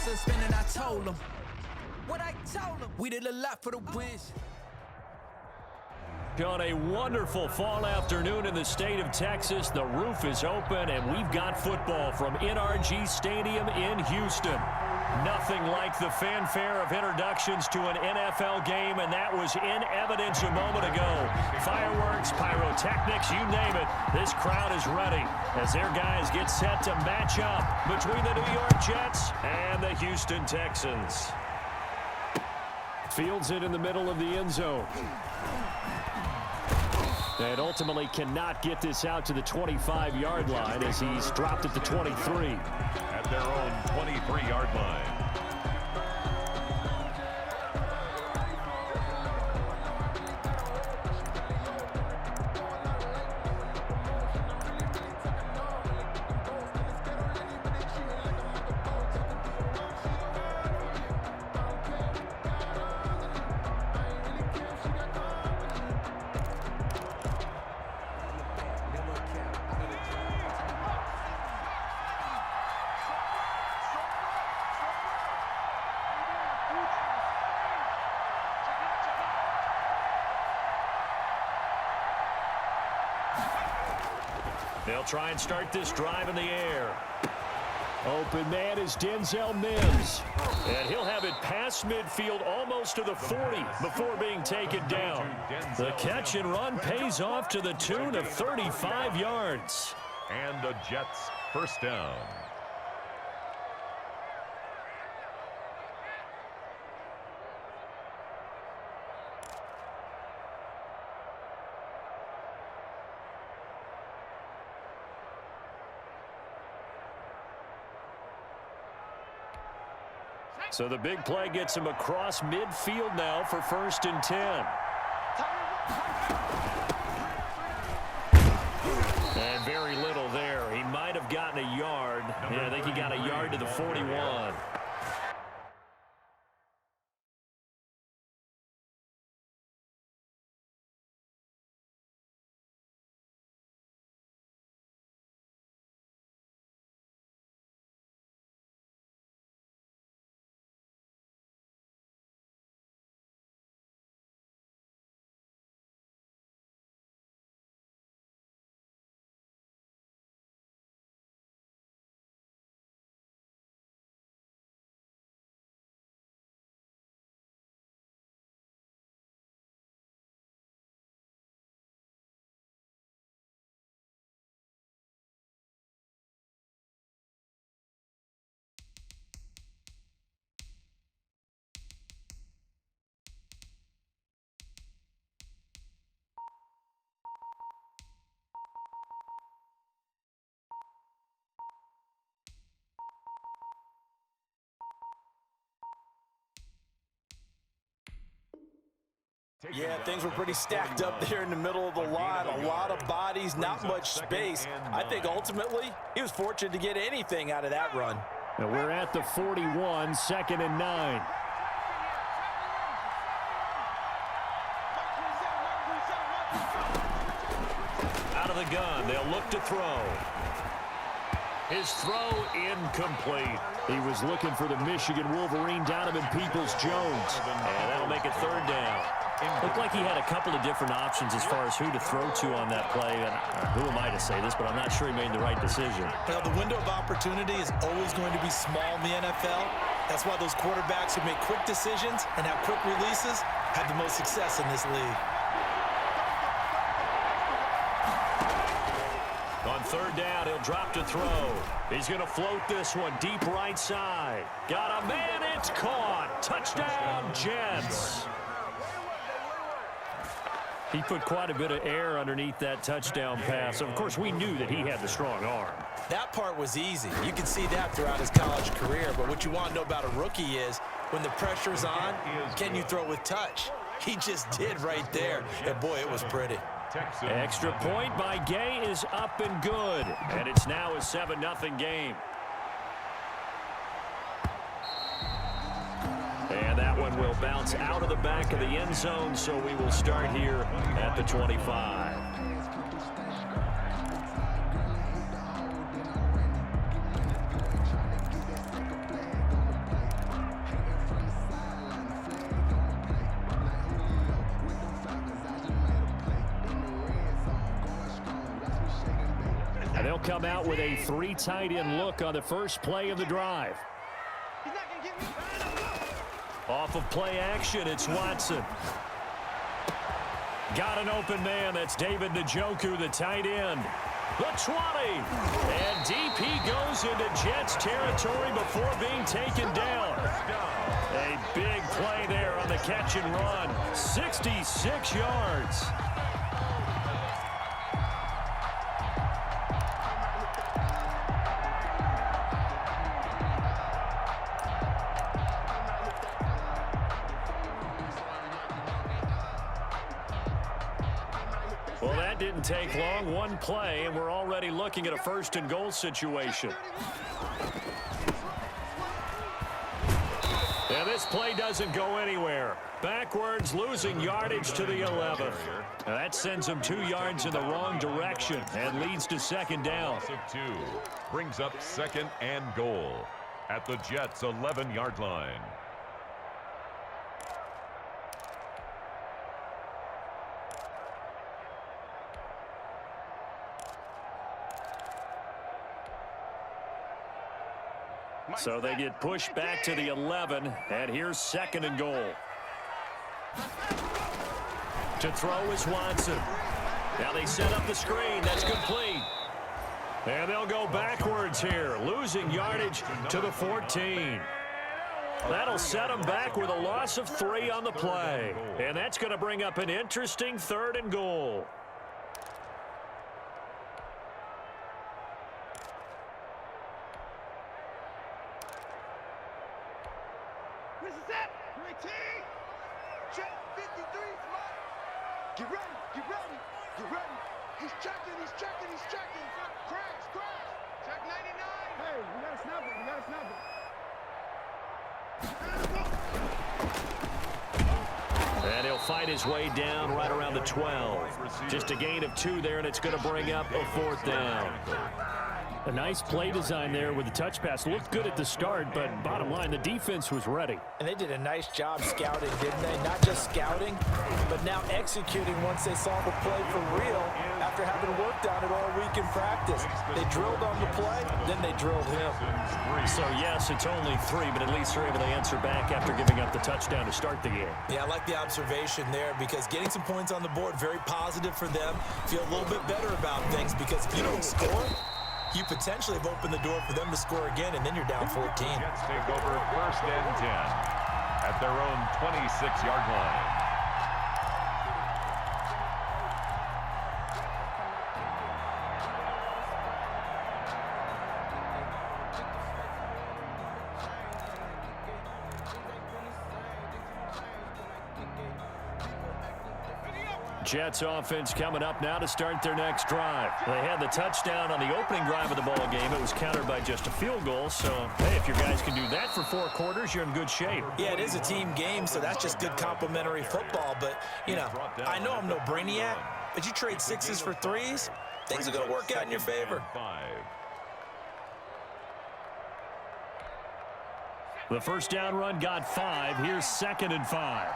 suspended, I told them. What I told them. We did a lot for the wins. On a wonderful fall afternoon in the state of Texas, the roof is open, and we've got football from NRG Stadium in Houston. Nothing like the fanfare of introductions to an NFL game, and that was in evidence a moment ago. Fireworks, pyrotechnics, you name it. This crowd is ready as their guys get set to match up between the New York Jets and the Houston Texans. Fields it in the middle of the end zone. And ultimately cannot get this out to the 25-yard line as he's dropped at the 23. At their own 23-yard line. They'll try and start this drive in the air. Open man is Denzel Mims. And he'll have it past midfield almost to the 40 before being taken down. The catch and run pays off to the tune of 35 yards. And the Jets first down. So the big play gets him across midfield now for 1st and 10. And very little there. He might have gotten a yard. Yeah, I think he got a yard to the 41. Yeah, things were pretty stacked up there in the middle of the line. A lot of bodies, not much space. I think ultimately he was fortunate to get anything out of that run. And we're at the 41, 2nd and 9. Out of the gun, they'll look to throw. His throw incomplete. He was looking for the Michigan Wolverine, Donovan Peoples-Jones. And that'll make it 3rd down. Looked like he had a couple of different options as far as who to throw to on that play. And who am I to say this, but I'm not sure he made the right decision. Well, the window of opportunity is always going to be small in the NFL. That's why those quarterbacks who make quick decisions and have quick releases have the most success in this league. On 3rd down, he'll drop to throw. He's going to float this one deep right side. Got a man, it's caught. Touchdown, Jets. He put quite a bit of air underneath that touchdown pass. Of course, we knew that he had the strong arm. That part was easy. You can see that throughout his college career. But what you want to know about a rookie is when the pressure's on, can you throw with touch? He just did right there. And, boy, it was pretty. Extra point by Gay is up and good. And it's now a 7-0 game. And that one will bounce out of the back of the end zone, so we will start here at the 25. come out with a 3 tight end look on the first play of the drive. Off of play action, it's Watson. Got an open man. That's David Njoku, the tight end. The 20. And deep he goes into Jets territory before being taken down. A big play there on the catch and run. 66 yards. Well, that didn't take long. One play, and we're already looking at a first and goal situation. And this play doesn't go anywhere. Backwards, losing yardage to the 11. Now that sends him 2 yards in the wrong direction and leads to second down. 2 brings up second and goal at the Jets' 11-yard line. So they get pushed back to the 11, and here's second and goal. To throw is Watson. Now they set up the screen. That's complete. And they'll go backwards here, losing yardage to the 14. That'll set them back with a loss of 3 on the play. And that's going to bring up an interesting third and goal. Get ready, get ready, get ready. He's checking, he's checking, he's checking. Crash, crash. Check 99. Hey, we gotta snap it, we gotta snap it. And he'll fight his way down right around the 12. Just a gain of 2 there, and it's going to bring up a 4th down. A nice play design there with the touch pass. Looked good at the start, but bottom line, the defense was ready. And they did a nice job scouting, didn't they? Not just scouting, but now executing once they saw the play for real after having worked on it all week in practice. They drilled on the play, then they drilled him. So, yes, it's only 3, but at least they're able to answer back after giving up the touchdown to start the game. Yeah, I like the observation there because getting some points on the board, very positive for them. Feel a little bit better about things because if you don't score, you potentially have opened the door for them to score again, and then you're down 14. Jets take over first and 10 at their own 26-yard line. Jets offense coming up now to start their next drive. They had the touchdown on the opening drive of the ball game. It was countered by just a field goal. So, hey, if your guys can do that for 4 quarters, you're in good shape. Yeah, it is a team game, so that's just good complimentary football. But, you know, I know I'm no brainiac, but you trade 6s for 3s, things are going to work out in your favor. The first down run got 5. Here's second and 5.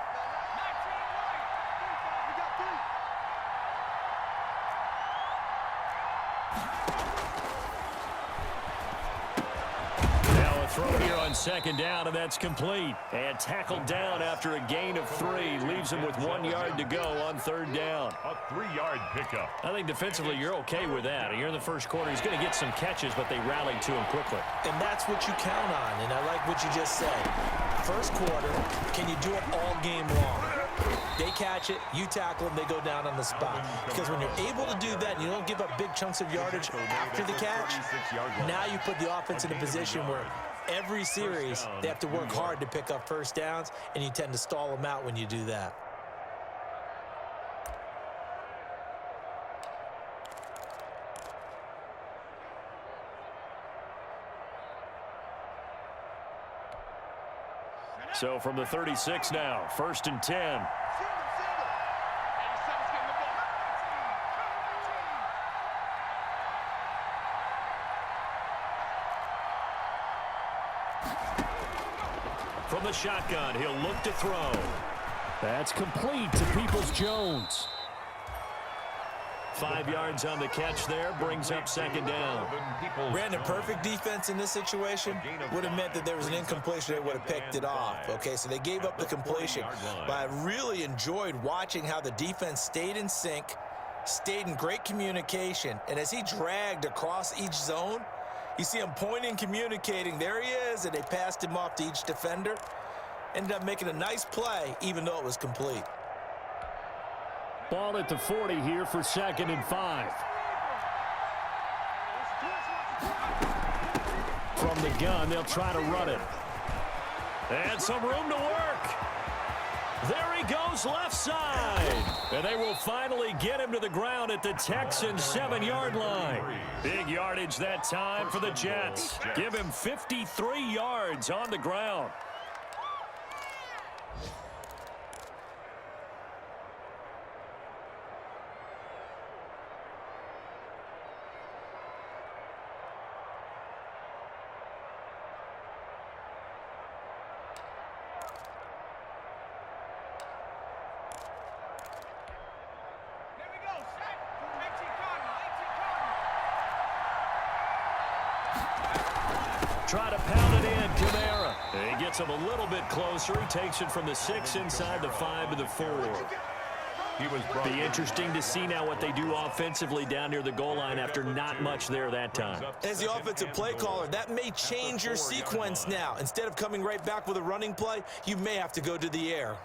Throw here on second down, and that's complete. And tackled down after a gain of 3. Leaves him with 1 yard to go on third down. A 3-yard pickup. I think defensively you're okay with that. You're in the first quarter. He's going to get some catches, but they rallied to him quickly. And that's what you count on, and I like what you just said. First quarter, can you do it all game long? They catch it, you tackle them, they go down on the spot. Because when you're able to do that and you don't give up big chunks of yardage after the catch, now you put the offense in a position where every series they have to work hard to pick up first downs, and you tend to stall them out when you do that. So from the 36 now, first and 10. From the shotgun, he'll look to throw. That's complete to Peoples-Jones. 5 yards on the catch there, brings up second down. Brandon, perfect defense in this situation would have meant that there was an incompletion. They would have picked it off. Okay, so they gave up the completion. But I really enjoyed watching how the defense stayed in sync, stayed in great communication, and as he dragged across each zone, you see him pointing, communicating. There he is, and they passed him off to each defender. Ended up making a nice play, even though it was complete. Ball at the 40 here for 2nd and 5. From the gun, they'll try to run it. And some room to work. There he goes left side. And they will finally get him to the ground at the Texans' 7-yard line. Big yardage that time for the Jets. Give him 53 yards on the ground. Try to pound it in, Kamara. He gets him a little bit closer. He takes it from the 6 inside the 5 to the 4. Be interesting to see now what they do offensively down near the goal line after not much there that time. As the offensive play caller, that may change your sequence now. Instead of coming right back with a running play, you may have to go to the air.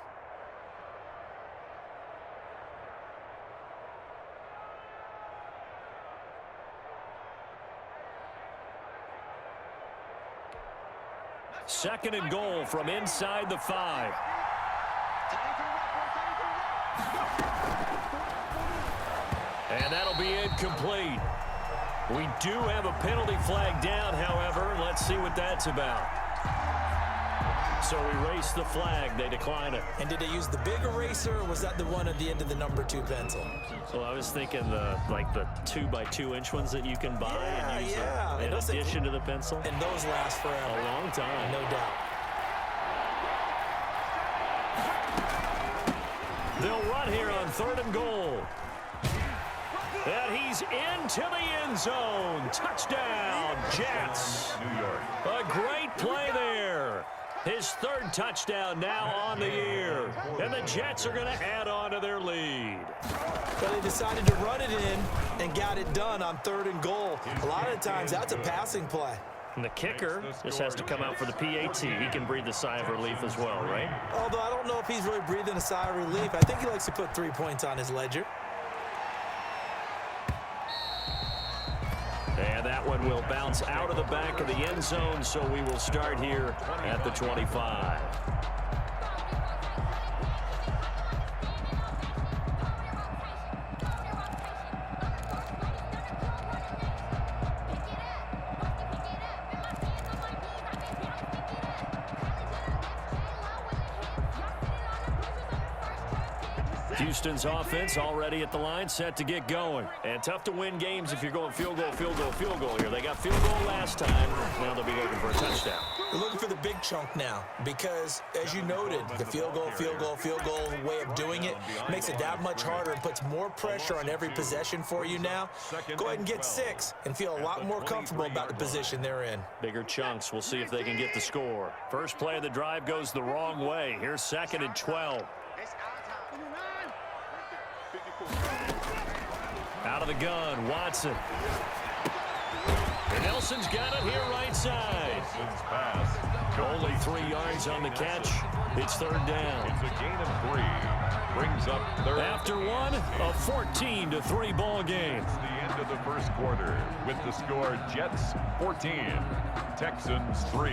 Second and goal from inside the 5. And that'll be incomplete. We do have a penalty flag down, however. Let's see what that's about. So erase the flag. They decline it. And did they use the big eraser, or was that the one at the end of the number 2 pencil? Well, I was thinking the 2x2-inch ones that you can buy and use in addition to the pencil. And those last forever. A long time. No doubt. They'll run here on 3rd and goal. And he's into the end zone. Touchdown, Jets. New York. A great play there. His 3rd touchdown now on the year. And the Jets are going to add on to their lead. But they decided to run it in and got it done on 3rd and goal. A lot of times, that's a passing play. And the kicker just has to come out for the PAT. He can breathe a sigh of relief as well, right? Although I don't know if he's really breathing a sigh of relief. I think he likes to put 3 points on his ledger. And that one will bounce out of the back of the end zone, so we will start here at the 25. Houston's offense already at the line, set to get going. And tough to win games if you're going field goal, field goal, field goal here. They got field goal last time. Now they'll be looking for a touchdown. They're looking for the big chunk now because, as you noted, the field goal way of doing it makes it that much harder and puts more pressure on every possession for you now. Go ahead and get 6 and feel a lot more comfortable about the position they're in. Bigger chunks. We'll see if they can get the score. First play of the drive goes the wrong way. Here's 2nd and 12. Out of the gun, Watson. And Nelson's got it here right side. Only 3 yards on the catch. It's 3rd down. It's a gain of 3. Brings up 3rd. After one, a 14-3 ball game. It's the end of the first quarter with the score Jets 14, Texans 3.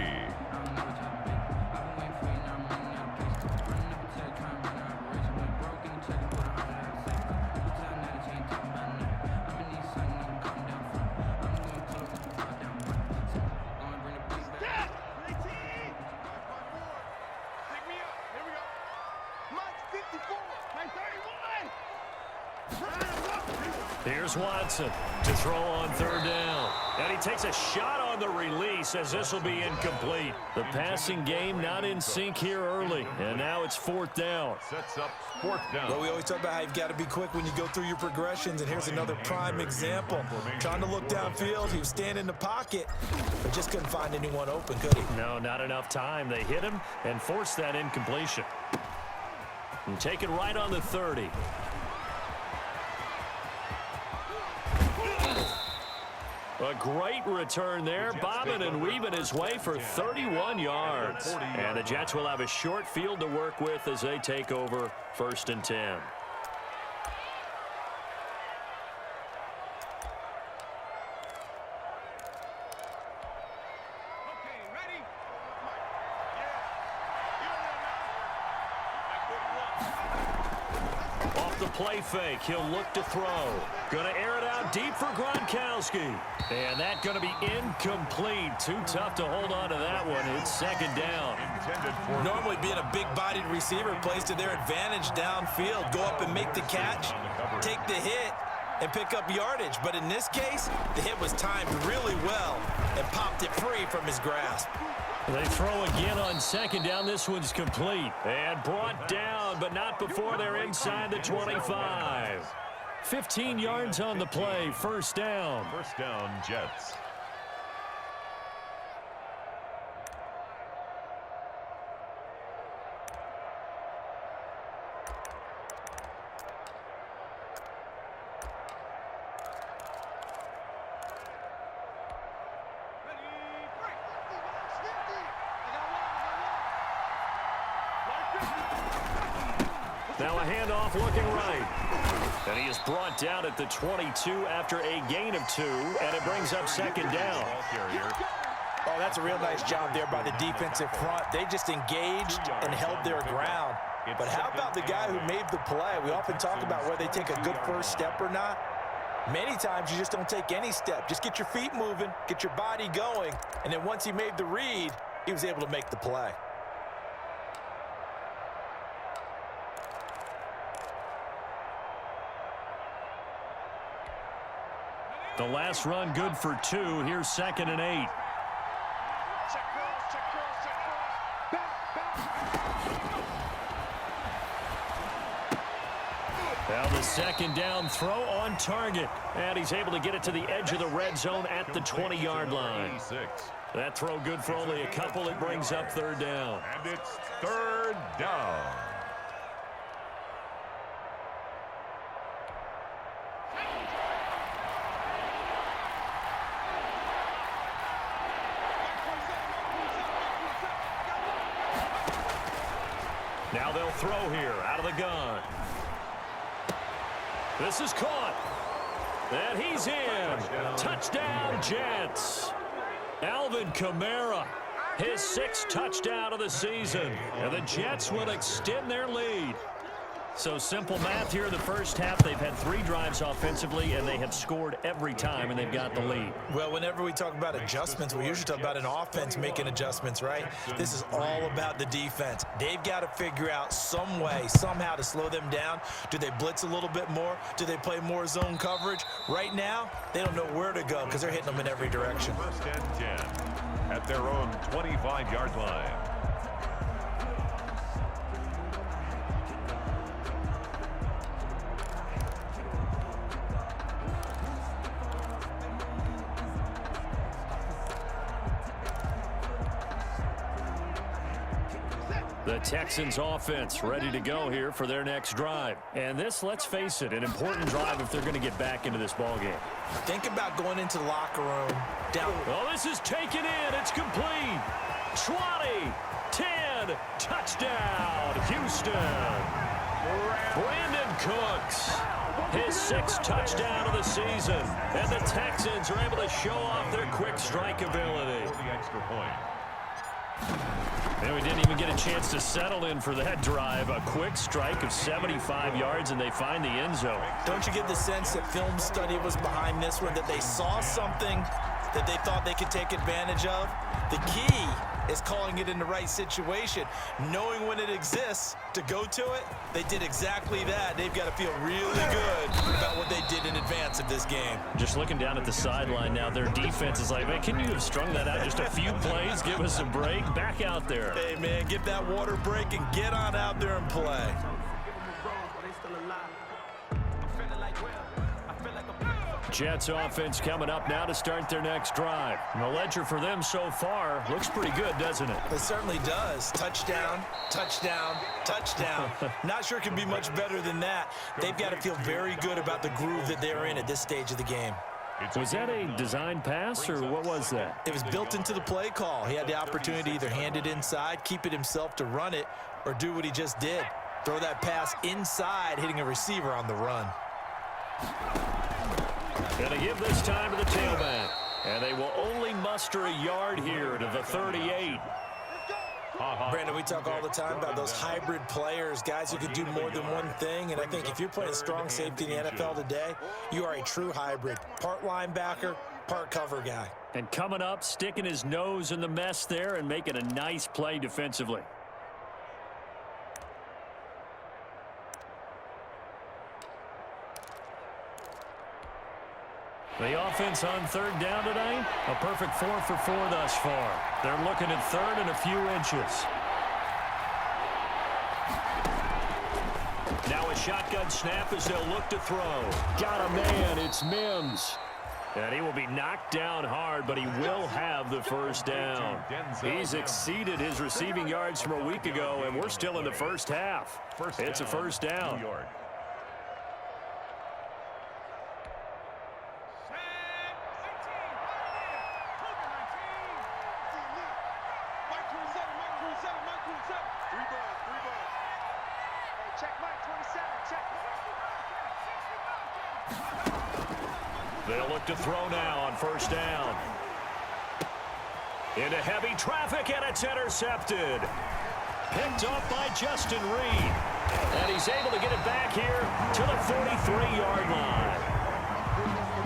Here's Watson to throw on 3rd down. And he takes a shot on the release, as this will be incomplete. The passing game not in sync here early, and now it's 4th down. Sets up 4th down. Well, we always talk about how you've got to be quick when you go through your progressions, and here's another prime example. Trying to look downfield, he was standing in the pocket, but just couldn't find anyone open, could he? No, not enough time. They hit him and forced that incompletion. And take it right on the 30. A great return there, bobbing and weaving his way for 31 yards. And the Jets will have a short field to work with as they take over 1st and 10. Off the play fake, he'll look to throw. Gonna air it out deep for Gronkowski. And that gonna be incomplete. Too tough to hold on to that one. It's 2nd down. Normally being a big-bodied receiver plays to their advantage downfield. Go up and make the catch, take the hit, and pick up yardage. But in this case, the hit was timed really well and popped it free from his grasp. They throw again on 2nd down. This one's complete. And brought down, but not before they're inside the 25. 15 yards on the play. 1st down. 1st down, Jets. Now a handoff looking right. And he is brought down at the 22 after a gain of 2, and it brings up 2nd down. Oh, that's a real nice job there by the defensive front. They just engaged and held their ground. But how about the guy who made the play? We often talk about whether they take a good first step or not. Many times you just don't take any step. Just get your feet moving, get your body going, and then once he made the read, he was able to make the play. The last run good for 2. Here's 2nd and 8. Now the 2nd down throw on target. And he's able to get it to the edge of the red zone at the 20-yard line. That throw good for only a couple. It brings up 3rd down. And it's 3rd down. Now they'll throw here out of the gun. This is caught. And he's in. Touchdown, Jets. Alvin Kamara, his 6th touchdown of the season. And the Jets will extend their lead. So simple math here in the first half. They've had 3 drives offensively, and they have scored every time, and they've got the lead. Well, whenever we talk about adjustments, we usually talk about an offense making adjustments, right? This is all about the defense. They've got to figure out some way, somehow to slow them down. Do they blitz a little bit more? Do they play more zone coverage? Right now, they don't know where to go because they're hitting them in every direction. 1st and 10 at their own 25-yard line. The Texans offense ready to go here for their next drive. And this, let's face it, an important drive if they're going to get back into this ballgame. Think about going into the locker room down. Oh, this is taken in. It's complete. 20, 10, touchdown, Houston. Brandon Cooks, his 6th touchdown of the season. And the Texans are able to show off their quick strike ability. For the extra point. And we didn't even get a chance to settle in for that drive. A quick strike of 75 yards, and they find the end zone. Don't you get the sense that film study was behind this one, that they saw something that they thought they could take advantage of. The key is calling it in the right situation, knowing when it exists to go to it. They did exactly that. They've got to feel really good about what they did in advance of this game. Just looking down at the sideline now, their defense is like, man, can you have strung that out just a few plays? Give us a break. Back out there. Hey, man, give that water break and get on out there and play. Jets offense coming up now to start their next drive. And the ledger for them so far looks pretty good, doesn't it? It certainly does. Touchdown, touchdown, touchdown. Not sure it can be much better than that. They've got to feel very good about the groove that they're in at this stage of the game. Was that a design pass, or what was that? It was built into the play call. He had the opportunity to either hand it inside, keep it himself to run it, or do what he just did. Throw that pass inside, hitting a receiver on the run. Going to give this time to the tailback. And they will only muster a yard here to the 38. Brandon, we talk all the time about those hybrid players, guys who can do more than one thing. And I think if you're playing strong safety in the NFL today, you are a true hybrid. Part linebacker, part cover guy. And coming up, sticking his nose in the mess there and making a nice play defensively. The offense on third down tonight, a perfect 4 for 4 thus far. They're looking at third and a few inches. Now a shotgun snap as they'll look to throw. Got a man, it's Mims. And he will be knocked down hard, but he will have the first down. He's exceeded his receiving yards from a week ago, and we're still in the first half. It's a first down. They'll look to throw now on first down. Into heavy traffic, and it's intercepted. Picked off by Justin Reed. And he's able to get it back here to the 43-yard line.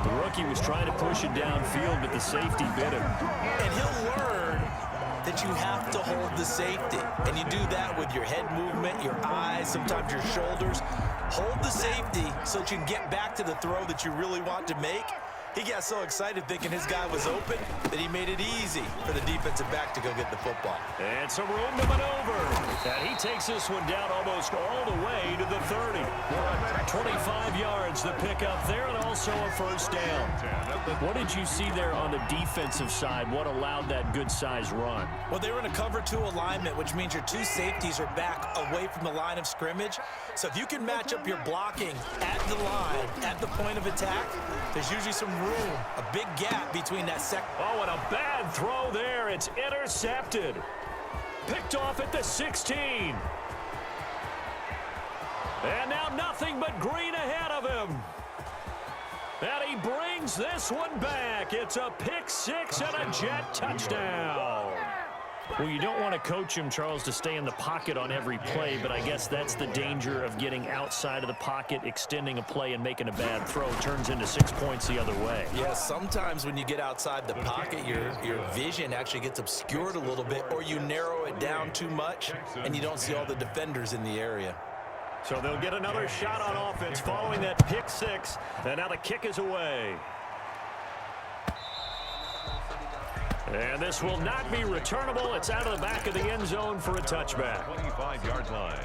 The rookie was trying to push it downfield, but the safety bit him. And he'll learn that you have to hold the safety. And you do that with your head movement, your eyes, sometimes your shoulders. Hold the safety so that you can get back to the throw that you really want to make. He got so excited thinking his guy was open that he made it easy for the defensive back to go get the football. And some room to maneuver. And he takes this one down almost all the way to the 30. 25 yards the pickup there, and also a first down. What did you see there on the defensive side? What allowed that good-sized run? Well, they were in a cover 2 alignment, which means your 2 safeties are back away from the line of scrimmage. So if you can match up your blocking at the line, at the point of attack, there's usually some room, a big gap between that second. Oh, and a bad throw there. It's intercepted. Picked off at the 16. And now nothing but green ahead of him. And he brings this one back. It's a pick 6 and a Jet touchdown. Well, you don't want to coach him, Charles, to stay in the pocket on every play, but I guess that's the danger of getting outside of the pocket, extending a play, and making a bad throw. Turns into 6 points the other way. Yeah, sometimes when you get outside the pocket, your vision actually gets obscured a little bit, or you narrow it down too much, and you don't see all the defenders in the area. So they'll get another shot on offense following that pick 6, and now the kick is away. And this will not be returnable. It's out of the back of the end zone for a touchback. 25-yard line.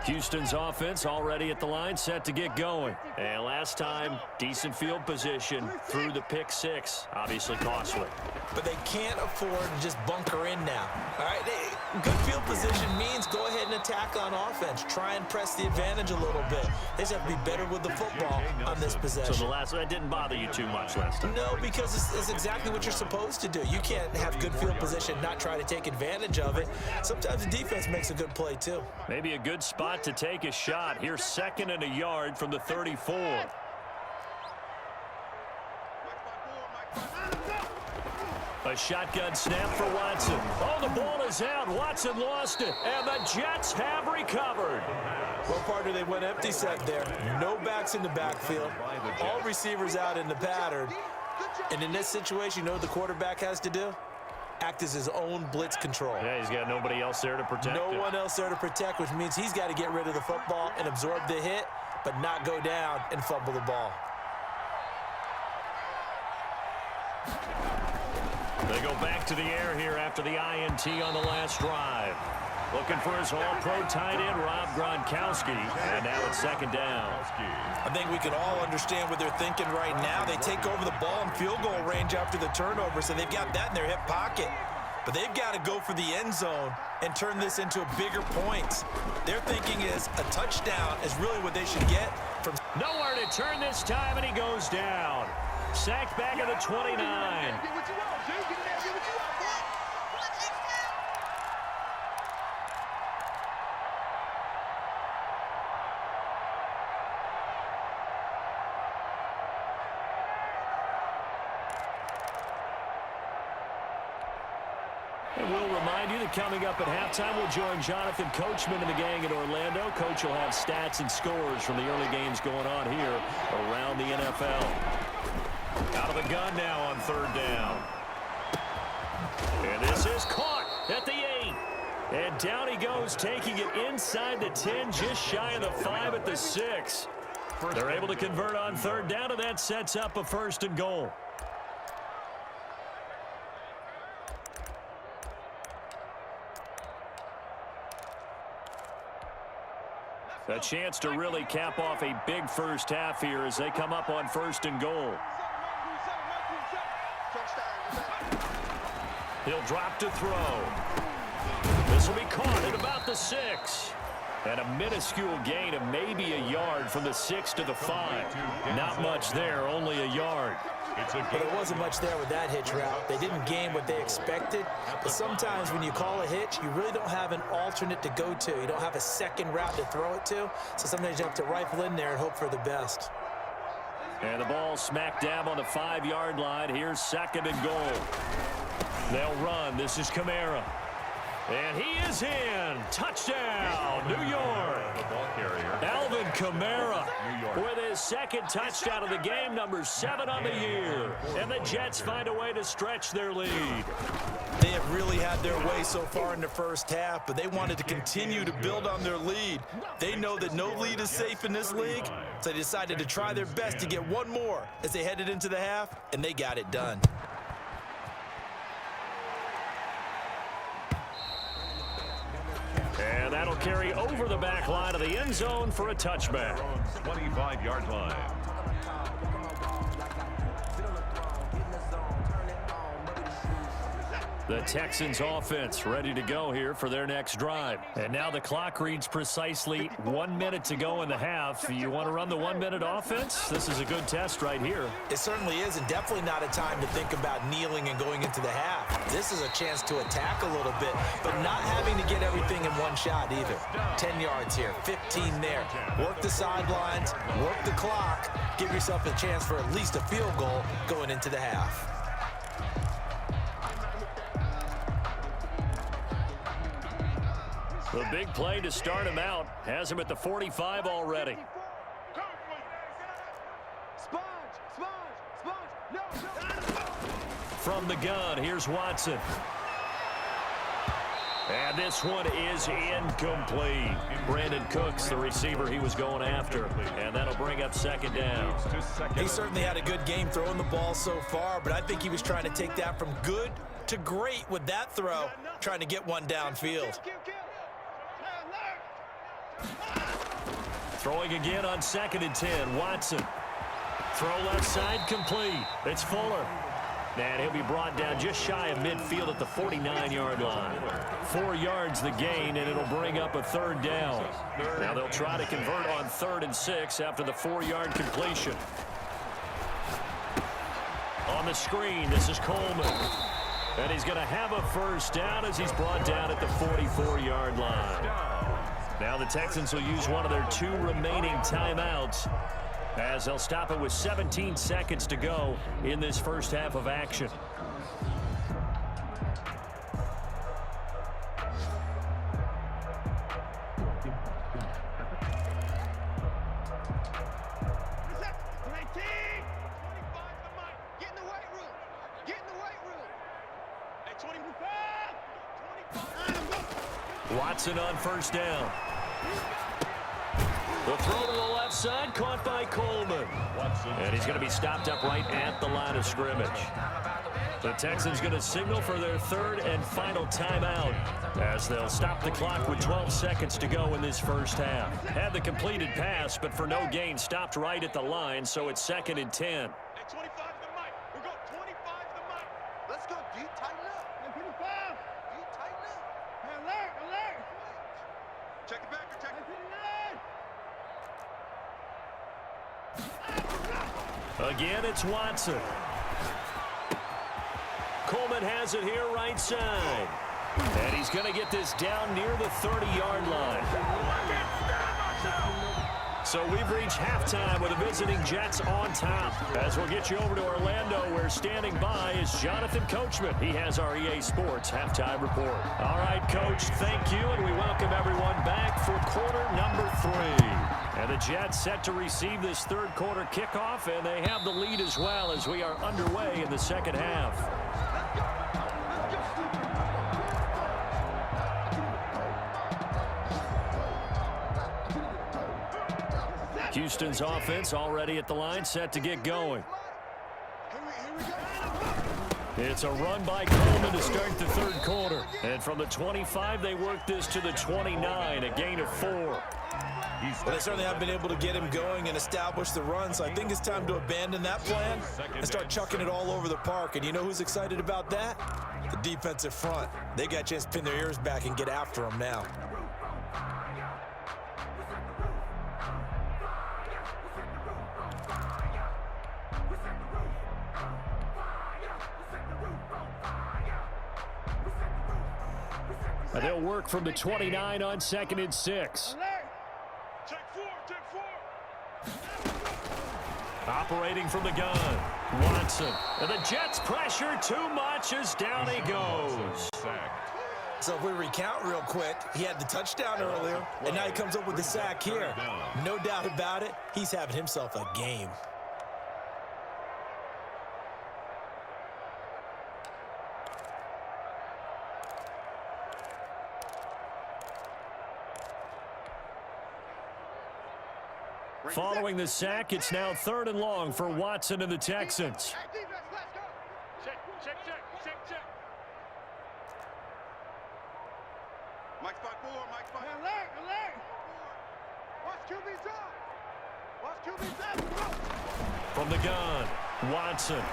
Houston's offense already at the line, set to get going. And last time, decent field position through the pick six. Obviously costly. But they can't afford to just bunker in now. All right, good field position means go ahead and attack on offense. Try and press the advantage a little bit. They just have to be better with the football on this possession. So that didn't bother you too much last time? No, because it's exactly what you're supposed to do. You can't have good field position, not try to take advantage of it. Sometimes the defense makes a good play, too. Maybe a good spot to take a shot. Here's 2nd and a yard from the 34. A shotgun snap for Watson. Oh, the ball is out. Watson lost it, and the Jets have recovered. Well, partner, they went empty set there. No backs in the backfield. All receivers out in the pattern. And in this situation, you know what the quarterback has to do? Act as his own blitz control. Yeah, he's got nobody else there to protect him. No one else there to protect, which means he's got to get rid of the football and absorb the hit, but not go down and fumble the ball. They go back to the air here after the INT on the last drive. Looking for his all-pro tight end, Rob Gronkowski. And now it's 2nd down. I think we can all understand what they're thinking right now. They take over the ball in field goal range after the turnover, so they've got that in their hip pocket. But they've got to go for the end zone and turn this into bigger points. Their thinking is a touchdown is really what they should get from. Nowhere to turn this time, and he goes down. Sacked back at the 29. And we'll remind you that coming up at halftime, we'll join Jonathan Coachman and the gang in Orlando. Coach will have stats and scores from the early games going on here around the NFL. Out of the gun now on 3rd down. And this is caught at the 8. And down he goes, taking it inside the 10, just shy of the 5 at the 6. They're able to convert on 3rd down, and that sets up a 1st and goal. A chance to really cap off a big first half here as they come up on 1st and goal. He'll drop to throw. This will be caught at about the 6. And a minuscule gain of maybe a yard from the 6 to the 5. Not much there, only a yard. But there wasn't much there with that hitch route. They didn't gain what they expected. But sometimes when you call a hitch, you really don't have an alternate to go to. You don't have a second route to throw it to. So sometimes you have to rifle in there and hope for the best. And the ball smacked dab on the 5-yard line. Here's 2nd and goal. They'll run. This is Kamara. And he is in. Touchdown, New York. Alvin Kamara with his 2nd touchdown of the game, number 7 on the year. And the Jets find a way to stretch their lead. They have really had their way so far in the first half, but they wanted to continue to build on their lead. They know that no lead is safe in this league, so they decided to try their best to get one more as they headed into the half, and they got it done. And that'll carry over the back line of the end zone for a touchback. 25-yard line. The Texans offense ready to go here for their next drive. And now the clock reads precisely 1 minute to go in the half. You want to run the 1-minute offense? This is a good test right here. It certainly is, and definitely not a time to think about kneeling and going into the half. This is a chance to attack a little bit, but not having to get everything in one shot either. 10 yards here, 15 there. Work the sidelines, work the clock, give yourself a chance for at least a field goal going into the half. The big play to start him out has him at the 45 already. From the gun, here's Watson. And this one is incomplete. Brandon Cooks, the receiver he was going after. And that'll bring up 2nd down. He certainly had a good game throwing the ball so far, but I think he was trying to take that from good to great with that throw, trying to get one downfield. Throwing again on 2nd and 10. Watson. Throw left side complete. It's Fuller. And he'll be brought down just shy of midfield at the 49-yard line. 4 yards the gain, and it'll bring up a 3rd down. Now they'll try to convert on 3rd and 6 after the 4-yard completion. On the screen, this is Coleman. And he's going to have a 1st down as he's brought down at the 44-yard line. Now the Texans will use one of their 2 remaining timeouts, as they'll stop it with 17 seconds to go in this first half of action. Watson on 1st down. The throw to the left side, caught by Coleman. And he's going to be stopped up right at the line of scrimmage. The Texans going to signal for their 3rd and final timeout, as they'll stop the clock with 12 seconds to go in this first half. Had the completed pass, but for no gain, stopped right at the line, so it's 2nd and 10. Hey, 25 to the mic. We're going 25 to the mic. Let's go, D. Tighten up. Hey, 25. D, tighten up. Hey, alert, alert. Check the back, check it. Again, it's Watson. Coleman has it here right side. And he's going to get this down near the 30-yard line. So we've reached halftime with the visiting Jets on top. As we'll get you over to Orlando, where standing by is Jonathan Coachman. He has our EA Sports halftime report. All right, Coach, thank you, and we welcome everyone back for quarter number 3. And the Jets set to receive this 3rd quarter kickoff, and they have the lead as well as we are underway in the 2nd half. Houston's offense already at the line, set to get going. It's a run by Coleman to start the 3rd quarter. And from the 25, they work this to the 29, a gain of 4. Well, they certainly have been able to get him going and establish the run, so I think it's time to abandon that plan and start chucking it all over the park. And you know who's excited about that? The defensive front. They got a chance to pin their ears back and get after him now. And they'll work from the 29 on 2nd and 6. Take 4, take 4. Operating from the gun, Watson. And the Jets pressure too much as down he goes. So if we recount real quick, he had the touchdown earlier, and now he comes up with the sack here. No doubt about it, he's having himself a game. Following the sack, it's now 3rd and long for Watson and the Texans. Check, check, check, check, check. Mike spot 4, Mike spot. Alert, alert. Watch QB's up. Watch QB's up. From the gun, Watson.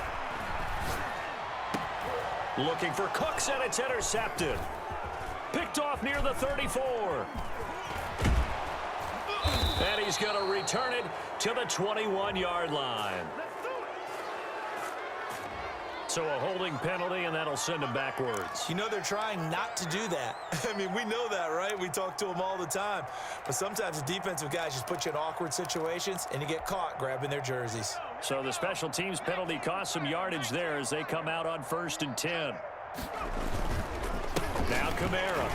Looking for Cooks, and it's intercepted. Picked off near the 34. And he's going to return it to the 21-yard line. So a holding penalty, and that'll send him backwards. You know they're trying not to do that. I mean, we know that, right? We talk to them all the time. But sometimes the defensive guys just put you in awkward situations, and you get caught grabbing their jerseys. So the special teams penalty cost some yardage there as they come out on 1st and 10. Now Kamara.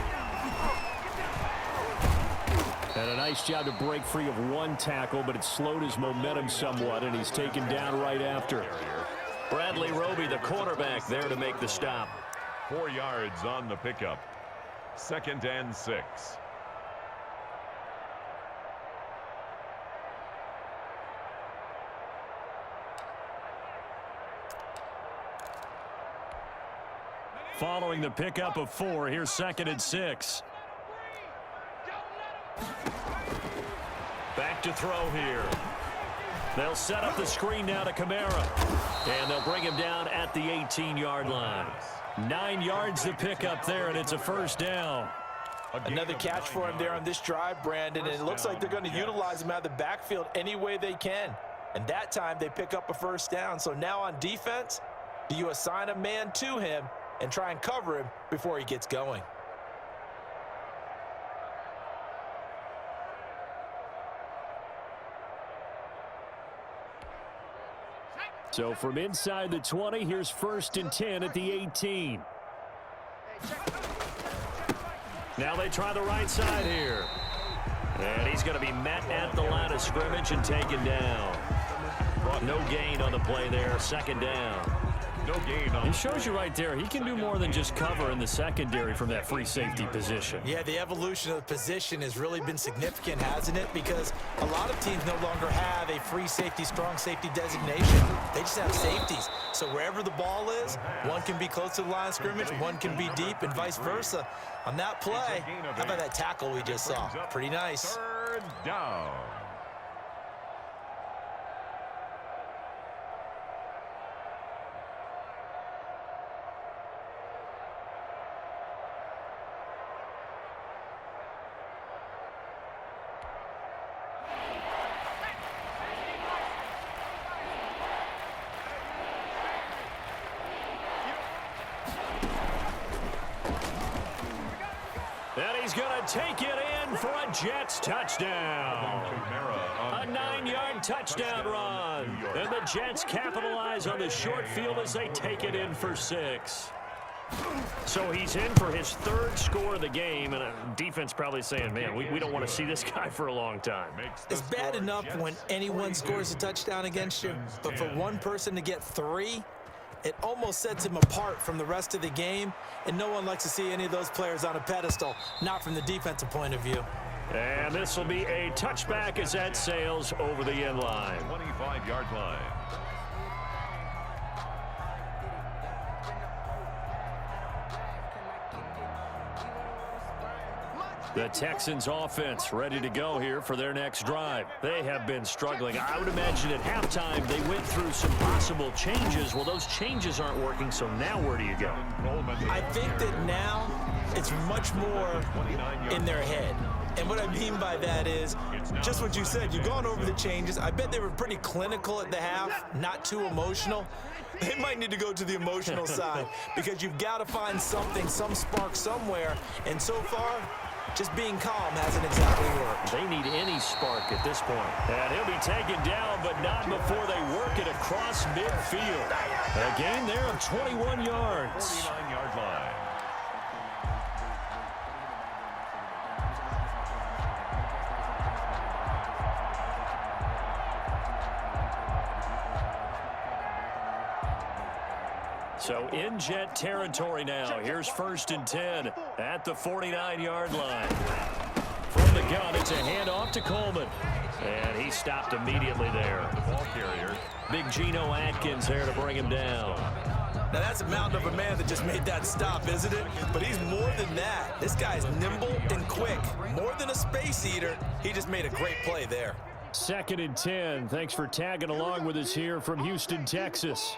And a nice job to break free of one tackle, but it slowed his momentum somewhat, and he's taken down right after. Bradley Roby, the quarterback, there to make the stop. 4 yards on the pickup. 2nd and 6. Following the pickup of 4, here's 2nd and 6. Back to to throw here. They'll set up the screen now to Kamara. And they'll bring him down at the 18-yard line. 9 yards to pick up there, and it's a first down. Another catch for him there on this drive, Brandon, and it looks like they're going to utilize him out of the backfield any way they can. And that time they pick up a first down. So now on defense, do you assign a man to him and try and cover him before he gets going? So from inside the 20, here's 1st and 10 at the 18. Now they try the right side here. And he's going to be met at the line of scrimmage and taken down. No gain on the play there, 2nd down. No gain on. He shows you right there, he can do more than just cover in the secondary from that free safety position. Yeah, the evolution of the position has really been significant, hasn't it? Because a lot of teams no longer have a free safety, strong safety designation. They just have safeties. So wherever the ball is, one can be close to the line of scrimmage, one can be deep, and vice versa. On that play, how about that tackle we just saw? Pretty nice. 3rd down. And he's going to take it in for a Jets touchdown. A 9-yard touchdown run. And the Jets capitalize on the short field as they take it in for 6. So he's in for his 3rd score of the game, and defense probably saying, man, we don't want to see this guy for a long time. It's bad enough when anyone scores a touchdown against you, but for one person to get 3, it almost sets him apart from the rest of the game, and no one likes to see any of those players on a pedestal, not from the defensive point of view. And this will be a touchback as that sails over the end line. 25-yard line. The Texans offense ready to go here for their next drive. They have been struggling. I would imagine at halftime they went through some possible changes. Well, those changes aren't working, so now where do you go? I think that now it's much more in their head. And what I mean by that is just what you said. You've gone over the changes. I bet they were pretty clinical at the half, not too emotional. They might need to go to the emotional side because you've got to find something, some spark somewhere. And so far, just being calm hasn't exactly worked. They need any spark at this point. And he'll be taken down, but not before they work it across midfield. A gain there of 21 yards. 49-yard line. So in Jet territory now. Here's 1st and 10 at the 49-yard line. From the gun, it's a handoff to Coleman. And he stopped immediately there. The ball carrier. Big Geno Atkins there to bring him down. Now that's a mountain of a man that just made that stop, isn't it? But he's more than that. This guy's nimble and quick. More than a space eater. He just made a great play there. 2nd and 10. Thanks for tagging along with us here from Houston, Texas.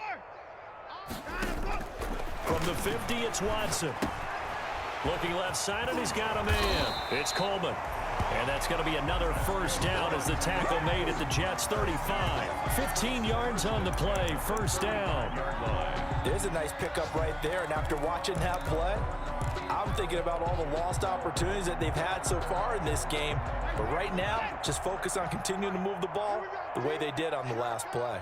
From the 50, it's Watson. Looking left side, and he's got a man. It's Coleman. And that's going to be another first down as the tackle made at the Jets' 35. 15 yards on the play, first down. There's a nice pickup right there, and after watching that play, I'm thinking about all the lost opportunities that they've had so far in this game. But right now, just focus on continuing to move the ball the way they did on the last play.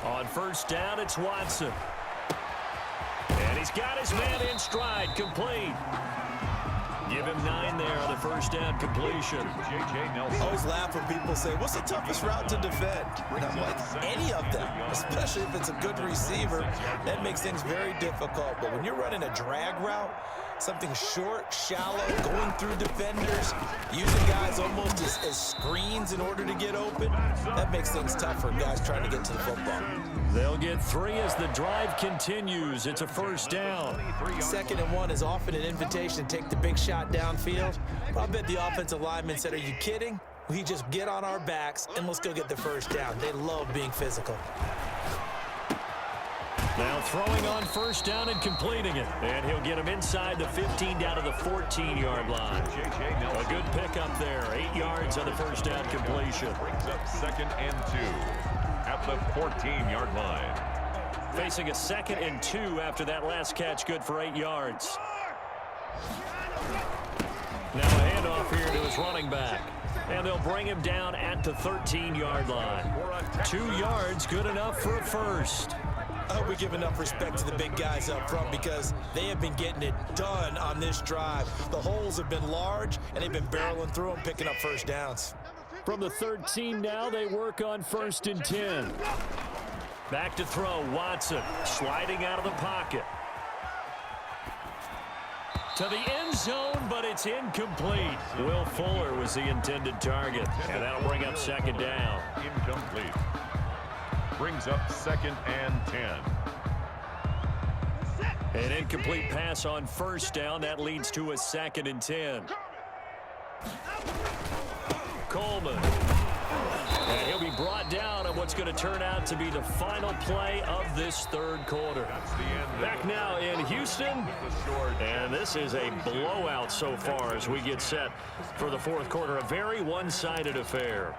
On first down, it's Watson. And he's got his man in stride, complete. Give him 9 there on the first down completion. J.J. Nelson. I always laugh when people say, what's the toughest route to defend? And I'm like, any of them, especially if it's a good receiver. That makes things very difficult. But when you're running a drag route, Something short, shallow, going through defenders, using guys almost as screens in order to get open. That makes things tough for guys trying to get to the football. They'll get 3 as the drive continues. It's a first down. 2nd and 1 is often an invitation to take the big shot downfield. But I bet the offensive lineman said, are you kidding? We just get on our backs and let's go get the first down. They love being physical. Now throwing on first down and completing it. And he'll get him inside the 15 down to the 14-yard line. A good pickup there. 8 yards on the first down completion. Brings up 2nd and 2 at the 14-yard line. Facing a 2nd and 2 after that last catch, good for 8 yards. Now a handoff here to his running back. And they'll bring him down at the 13-yard line. 2 yards, good enough for a first. I hope we give enough respect to the big guys up front because they have been getting it done on this drive. The holes have been large, and they've been barreling through them, picking up first downs. From the 13 now, they work on 1st and 10. Back to throw, Watson sliding out of the pocket. To the end zone, but it's incomplete. Will Fuller was the intended target, and that'll bring up 2nd down. Incomplete. Brings up 2nd and 10. An incomplete pass on 1st down. That leads to a 2nd and 10. Coleman. And he'll be brought down on what's going to turn out to be the final play of this 3rd quarter. Back now in Houston. And this is a blowout so far as we get set for the 4th quarter. A very one-sided affair.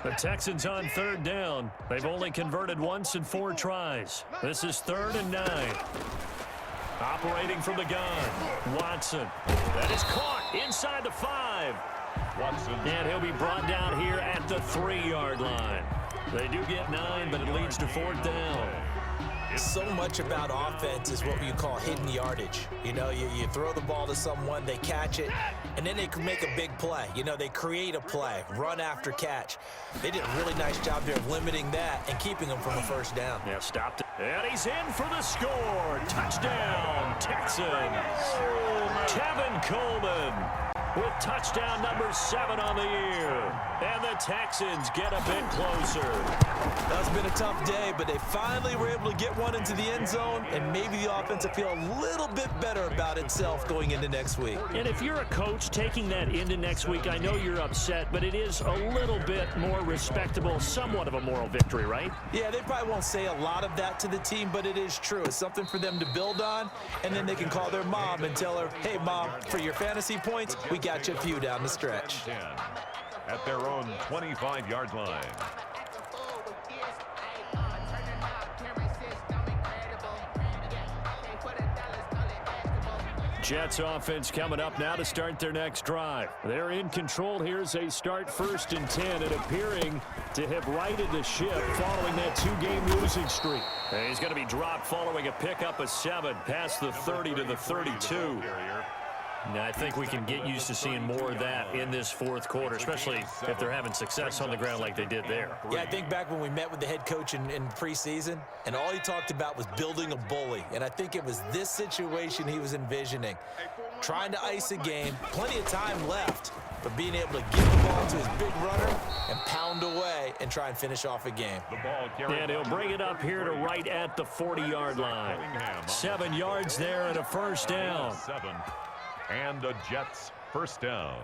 The Texans on 3rd down. They've only converted once in 4 tries. This is 3rd and 9. Operating from the gun. Watson. That is caught inside the 5. Watson. And he'll be brought down here at the 3-yard line. They do get 9, but it leads to 4th down. So much about offense is what you call hidden yardage. You know, you throw the ball to someone, they catch it, and then they can make a big play. You know, they create a play, run after catch. They did a really nice job there of limiting that and keeping them from a first down. Yeah, stopped it. And he's in for the score. Touchdown, Texans. Tevin Coleman with touchdown number 7 on the year. And the Texans get a bit closer. That's been a tough day, but they finally were able to get one into the end zone, and maybe the offense will feel a little bit better about itself going into next week. And if you're a coach taking that into next week, I know you're upset, but it is a little bit more respectable, somewhat of a moral victory, right? Yeah, they probably won't say a lot of that to the team, but it is true. It's something for them to build on, and then they can call their mom and tell her, hey, Mom, for your fantasy points, we got you a few down the stretch. At their own 25-yard line. Jets offense coming up now to start their next drive. They're in control here as they start 1st and 10 and appearing to have righted the ship following that 2-game losing streak. And he's going to be dropped following a pickup of 7 past the 30 to the 32. Now, I think we can get used to seeing more of that in this 4th quarter, especially if they're having success on the ground like they did there. Yeah, I think back when we met with the head coach in preseason, and all he talked about was building a bully. And I think it was this situation he was envisioning. Trying to ice a game, plenty of time left, but being able to give the ball to his big runner and pound away and try and finish off a game. And he'll bring it up here to right at the 40-yard line. 7 yards there and a first down. And a Jets first down.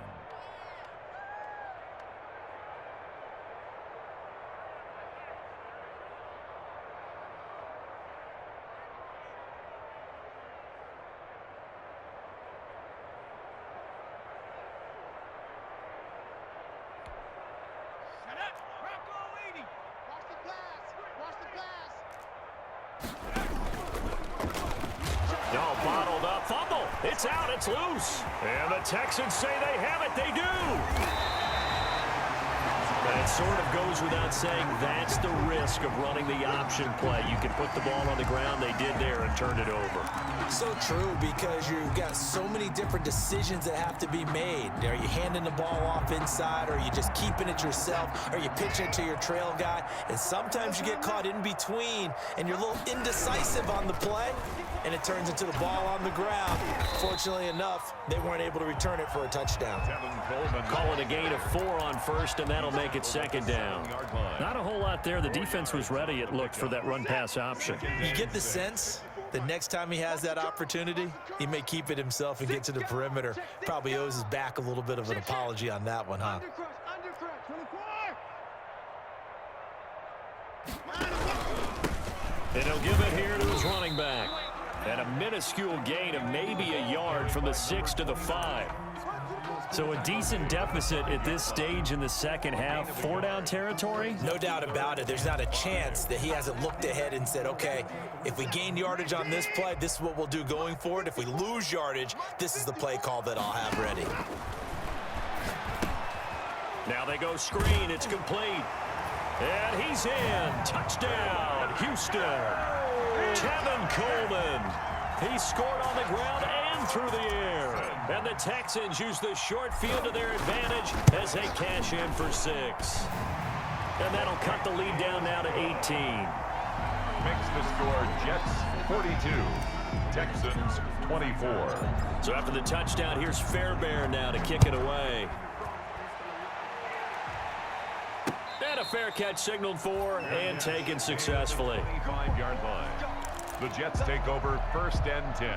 All bottled up, fumble. It's out, it's loose. And the Texans say they have it. They do. And it sort of goes without saying that's the risk of running the option play. You can put the ball on the ground. They did there and turned it over. So true, because you've got so many different decisions that have to be made. Are you handing the ball off inside, or are you just keeping it yourself? Are you pitching it to your trail guy? And sometimes you get caught in between, and you're a little indecisive on the play, and it turns into the ball on the ground. Fortunately enough, they weren't able to return it for a touchdown. Calling a gain of 4 on first, and that'll make it second down. Not a whole lot there. The defense was ready, it looked, for that run-pass option. You get the sense the next time he has that opportunity, he may keep it himself and get to the perimeter. Probably owes his back a little bit of an apology on that one, huh? And he'll give it here to his running back. And a minuscule gain of maybe a yard from the 6 to the 5. So a decent deficit at this stage in the second half. 4-down territory? No doubt about it. There's not a chance that he hasn't looked ahead and said, okay, if we gain yardage on this play, this is what we'll do going forward. If we lose yardage, this is the play call that I'll have ready. Now they go screen. It's complete. And he's in. Touchdown, Houston. Tevin Coleman. He scored on the ground and through the air. And the Texans use the short field to their advantage as they cash in for 6. And that'll cut the lead down now to 18. Makes the score Jets 42, Texans 24. So after the touchdown, here's Fairbairn now to kick it away. And a fair catch signaled for and taken successfully. 25-yard line. The Jets take over 1st and 10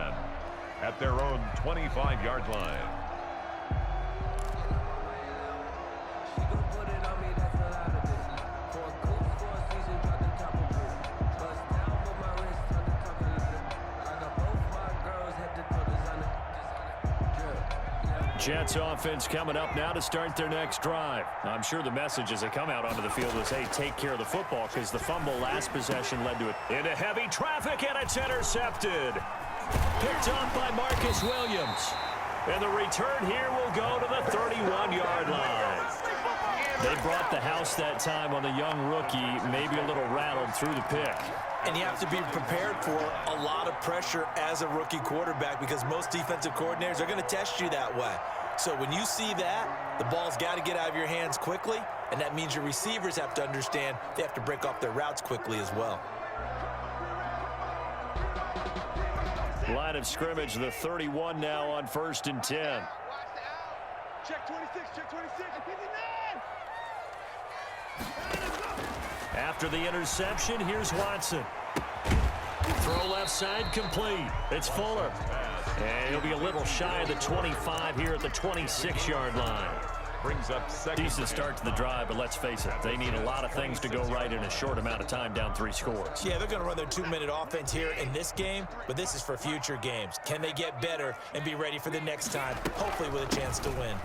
at their own 25-yard line. Jets offense coming up now to start their next drive. I'm sure the message as they come out onto the field was, hey, take care of the football, because the fumble last possession led to it. Into heavy traffic, and it's intercepted. Picked up by Marcus Williams. And the return here will go to the 31-yard line. They brought the house that time on the young rookie, maybe a little rattled through the pick. And you have to be prepared for a lot of pressure as a rookie quarterback, because most defensive coordinators are going to test you that way. So when you see that, the ball's got to get out of your hands quickly, and that means your receivers have to understand they have to break off their routes quickly as well. Line of scrimmage, the 31 now on 1st and 10. Check 26, check 26. After the interception, here's Watson. Throw left side, complete. It's Fuller. And he'll be a little shy of the 25 here at the 26-yard line. Brings up second. Decent start to the drive, but let's face it, they need a lot of things to go right in a short amount of time, down 3 scores. Yeah, they're going to run their 2-minute offense here in this game, but this is for future games. Can they get better and be ready for the next time, hopefully with a chance to win?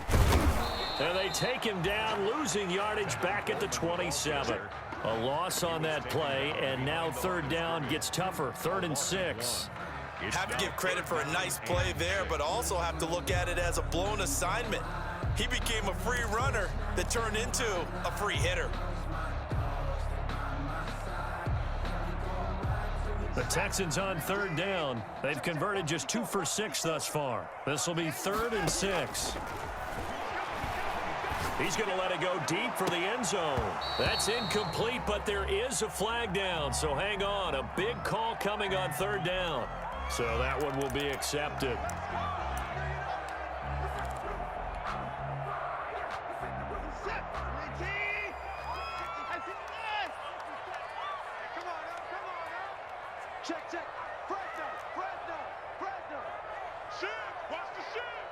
And they take him down, losing yardage back at the 27. A loss on that play, and now 3rd down gets tougher, 3rd and 6. Have to give credit for a nice play there, but also have to look at it as a blown assignment. He became a free runner that turned into a free hitter. The Texans on 3rd down. They've converted just 2 for 6 thus far. This will be 3rd and 6. He's going to let it go deep for the end zone. That's incomplete, but there is a flag down, so hang on. A big call coming on 3rd down. So that one will be accepted. Check, check. Fresno. Shoot. Watch the shoot.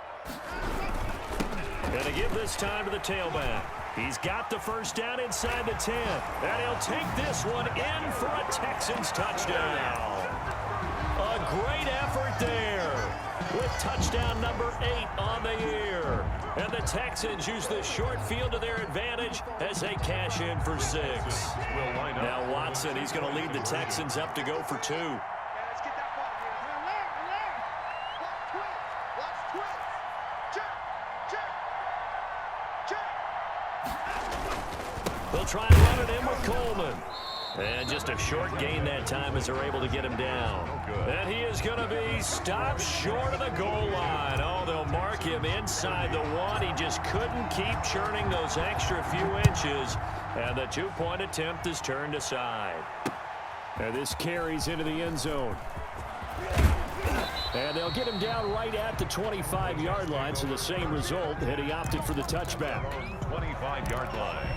And to give this time to the tailback. He's got the 1st down inside the 10. And he'll take this one in for a Texans touchdown. A great effort there with touchdown number 8 on the year. And the Texans use the short field to their advantage as they cash in for 6. Now Watson, he's going to lead the Texans up to go for 2. Let's get that ball here. Alert. Watch twist. Check. They'll try and run it in with Coleman. And just a short gain that time as they're able to get him down. And he is going to be stopped short of the goal line. Oh, they'll mark him inside the 1. He just couldn't keep churning those extra few inches. And the 2-point attempt is turned aside. And this carries into the end zone. And they'll get him down right at the 25-yard line, so the same result, and he opted for the touchback. 25-yard line.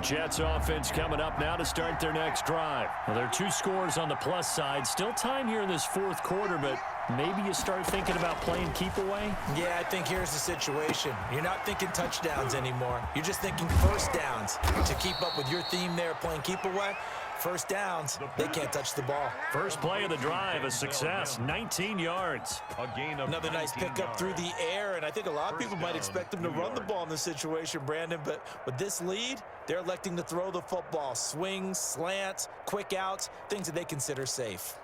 Jets offense coming up now to start their next drive. Well, there are 2 scores on the plus side. Still time here in this 4th quarter, but maybe you start thinking about playing keep away? Yeah, I think here's the situation. You're not thinking touchdowns anymore. You're just thinking first downs. To keep up with your theme there, playing keep away, first downs, they can't touch the ball. First play of the drive, a success, 19 yards. A gain of Another nice pickup through the air, and I think a lot of people might expect them to run the ball in this situation, Brandon, but with this lead, they're electing to throw the football. Swings, slants, quick outs, things that they consider safe.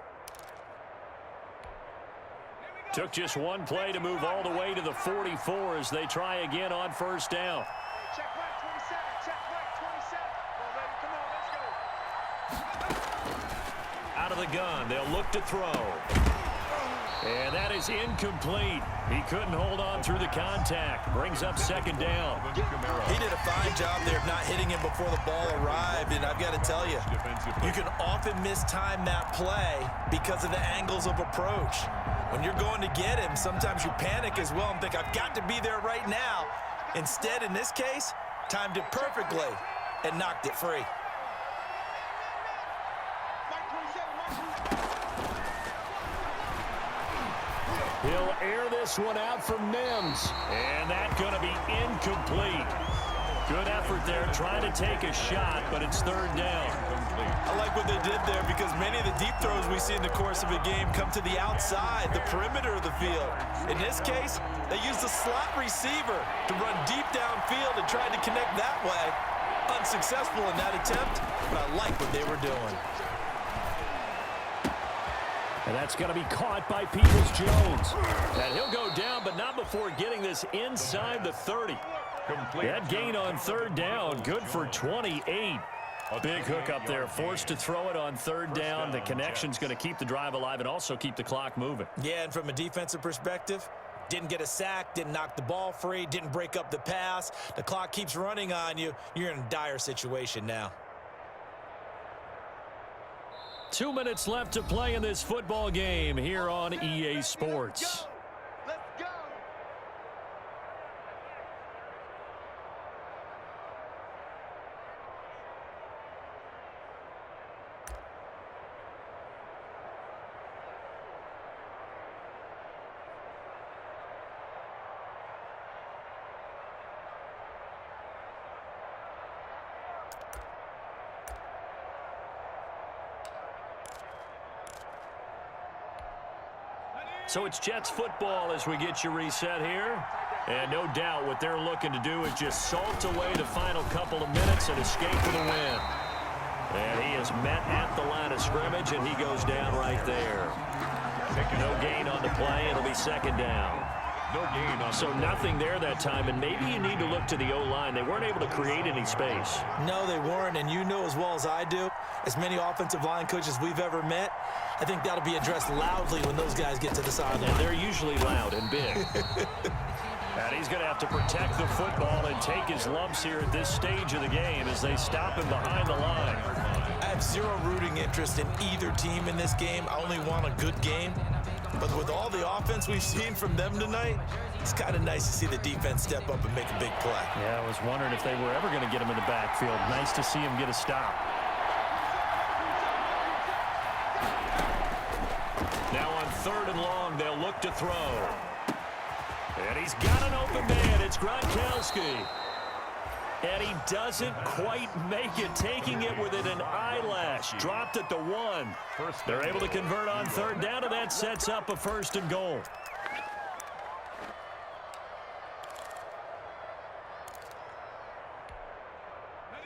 Took just one play to move all the way to the 44 as they try again on first down. Check right 27. Check right 27. Come on, baby. Come on, let's go. Out of the gun, they'll look to throw. And that is incomplete. He couldn't hold on through the contact. Brings up second down. He did a fine job there of not hitting him before the ball arrived, and I've got to tell you, you can often mistime that play because of the angles of approach. When you're going to get him, sometimes you panic as well and think, I've got to be there right now. Instead, in this case, timed it perfectly and knocked it free. He'll air this one out for Mims. And that's going to be incomplete. Good effort there trying to take a shot, but it's third down. I like what they did there because many of the deep throws we see in the course of a game come to the outside, the perimeter of the field. In this case, they used the slot receiver to run deep downfield and tried to connect that way. Unsuccessful in that attempt, but I like what they were doing. And that's going to be caught by Peoples-Jones. And he'll go down, but not before getting this inside the 30. That gain on third down, good for 28. Big hook up there, forced to throw it on third down. The connection's going to keep the drive alive and also keep the clock moving. Yeah, and from a defensive perspective, didn't get a sack, didn't knock the ball free, didn't break up the pass. The clock keeps running on you. You're in a dire situation now. 2 minutes left to play in this football game here on EA Sports. Let's go. So it's Jets football as we get you reset here. And no doubt what they're looking to do is just salt away the final couple of minutes and escape for the win. And he is met at the line of scrimmage, and he goes down right there. No gain on the play. It'll be second down. No gain on So nothing there that time, and maybe you need to look to the O-line. They weren't able to create any space. No, they weren't, and you know as well as I do, as many offensive line coaches we've ever met, I think that'll be addressed loudly when those guys get to the sideline. And they're usually loud and big. And he's going to have to protect the football and take his lumps here at this stage of the game as they stop him behind the line. I have zero rooting interest in either team in this game. I only want a good game. But with all the offense we've seen from them tonight, it's kind of nice to see the defense step up and make a big play. Yeah, I was wondering if they were ever going to get him in the backfield. Nice to see him get a stop. Now on third and long, they'll look to throw. And he's got an open man. It's Gronkowski. And he doesn't quite make it, taking it within an eyelash. Dropped at the 1. They're able to convert on third down, and that sets up a 1st and goal.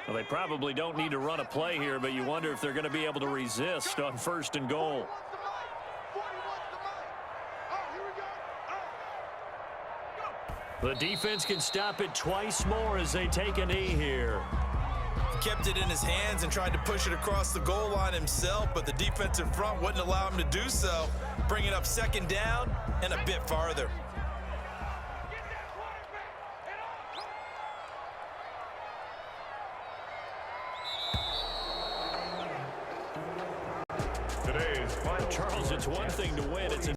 Well, they probably don't need to run a play here, but you wonder if they're going to be able to resist on 1st and goal. The defense can stop it twice more as they take a knee here. He kept it in his hands and tried to push it across the goal line himself, but the defensive front wouldn't allow him to do so. Bring it up 2nd down and a bit farther. Today's final. Charles, it's one thing to win. It's